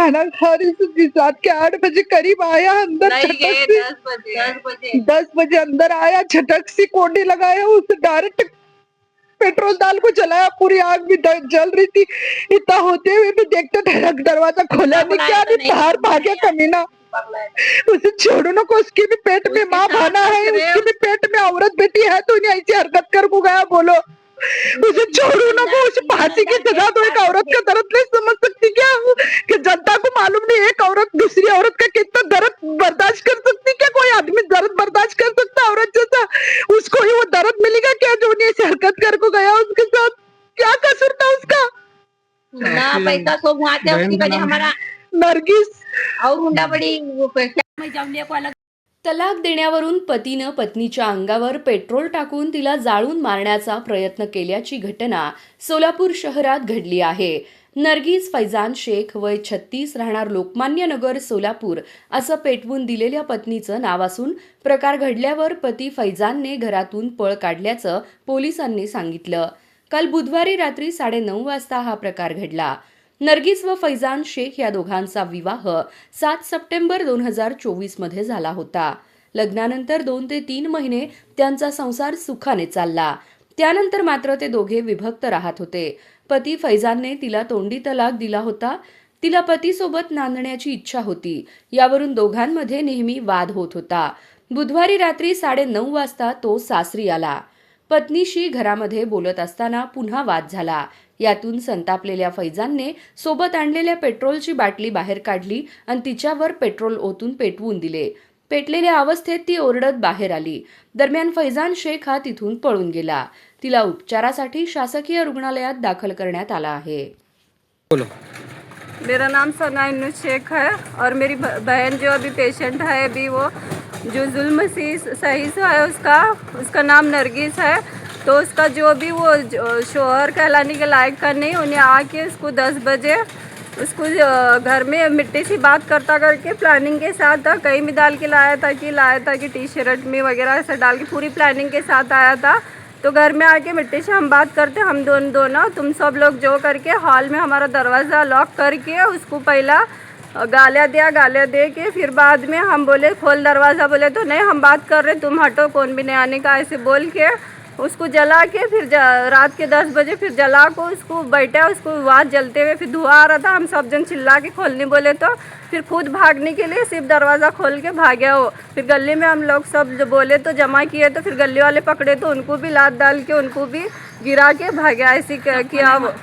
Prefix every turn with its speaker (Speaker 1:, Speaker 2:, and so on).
Speaker 1: खाना खा रही थी, रात के 8 बजे करीब आया अंदर,
Speaker 2: नहीं गए
Speaker 1: झटक से 10 बजे अंदर आया, झटक से कोडी लगाया, उसे डायरेक्ट पेट्रोल डाल को जलाया, पूरी आग भी जल रही थी। इतना होते हुए भी देखते दरवाजा खोला नहीं, क्या नहीं बाहर भागे कमीना। उसे छोड़ो ना, को उसके भी पेट में माँ बना है, उसके भी पेट में औरत बेटी है, तो इन्हें ऐसी हरकत कर को गया बोलो। उसे छोड़ो ना, को उसे फांसी की सजा तो एक औरत का दर्द नहीं समझ सकती क्या? कि जनता को मालूम नहीं एक औरत दूसरी औरत का कितना दर्द बर्दाश्त कर सकती क्या? कोई आदमी दर्द बर्दाश्त कर सकता औरत जैसा? उसको ही वो दर्द मिलेगा क्या जो उन्हें ऐसी हरकत कर को गया उसके साथ? क्या कसूर था उसका?
Speaker 2: ना पैसा सो घुमाते उसकी वजह हमारा
Speaker 1: नरगिस
Speaker 2: और हुंडा बड़ी मैं जाऊन को अलग।
Speaker 3: तलाक देण्यावरून पतीनं पत्नीच्या अंगावर पेट्रोल टाकून तिला जाळून मारण्याचा प्रयत्न केल्याची घटना सोलापूर शहरात घडली आहे. नरगिस फैजान शेख वय 36 राहणार लोकमान्य नगर सोलापूर असं पेटवून दिलेल्या पत्नीचं नाव असून प्रकार घडल्यावर पती फैजानने घरातून पळ काढल्याचं पोलिसांनी सांगितलं. काल बुधवारी रात्री 9:30 वाजता हा प्रकार घडला. नरगिस व फैजान शेख या दोघांचा विवाह 7 सप्टेंबर 2024 मध्ये झाला होता. लग्नानंतर 2 ते 3 महिने त्यांचा संसार सुखाने चालला. त्यानंतर मात्र ते दोघे विभक्त राहत होते. पती फैजानने तिला तोंडी तलाक दिला होता. तिला पतीसोबत नांदण्याची इच्छा होती. यावरून दोघांमध्ये नेहमी वाद होत होता. बुधवारी रात्री 9:30 वाजता तो सासरी आला. पत्नीशी घरामध्ये बोलत असताना पुन्हा वाद झाला. यातून संतापलेल्या फैजानने सोबत आणलेल्या पेट्रोलची बाटली बाहेर काढली आणि तिच्यावर पेट्रोल ओतून पेटवून दिले. पेटलेल्या अवस्थेत ती ओरडत बाहेर आली. दरम्यान फैजान शेख हा तिथून पळून गेला. तिला उपचारासाठी शासकीय रुग्णालयात दाखल करण्यात आला आहे.
Speaker 4: मेरा नाम सना इन्नू शेख है और मेरी बहन जो अभी पेशेंट है, अभी वो जो जुल्म सही से है उसका नाम नरगिस है। तो उसका जो भी वो शोहर कहलाने के लायक का नहीं, उन्हें आके उसको 10 बजे उसको घर में मिट्टी सी बात करके प्लानिंग के साथ कहीं भी डाल के लाया था कि टी शर्ट में वगैरह ऐसा डाल के पूरी प्लानिंग के साथ आया था। तो घर में आके मिट्टी से हम बात करते, हम दोनों तुम सब लोग जो करके हॉल में हमारा दरवाज़ा लॉक करके उसको पहला गालियाँ दे के फिर बाद में हम बोले खोल दरवाज़ा, बोले तो नहीं हम बात कर रहे, तुम हटो, कौन भी नहीं आने का, ऐसे बोल के उसको जला के फिर रात के 10 बजे फिर जला को उसको बैठा, उसको आवाज़ जलते हुए फिर धुआं आ रहा था। हम सब जन चिल्ला के खोलने बोले तो फिर खुद भागने के लिए सिर्फ दरवाज़ा खोल के भागे वो। फिर गली में हम लोग सब जो बोले तो जमा किए, तो फिर गली वाले पकड़े तो उनको भी लात डाल के उनको भी गिरा के भागे, ऐसे किया वो।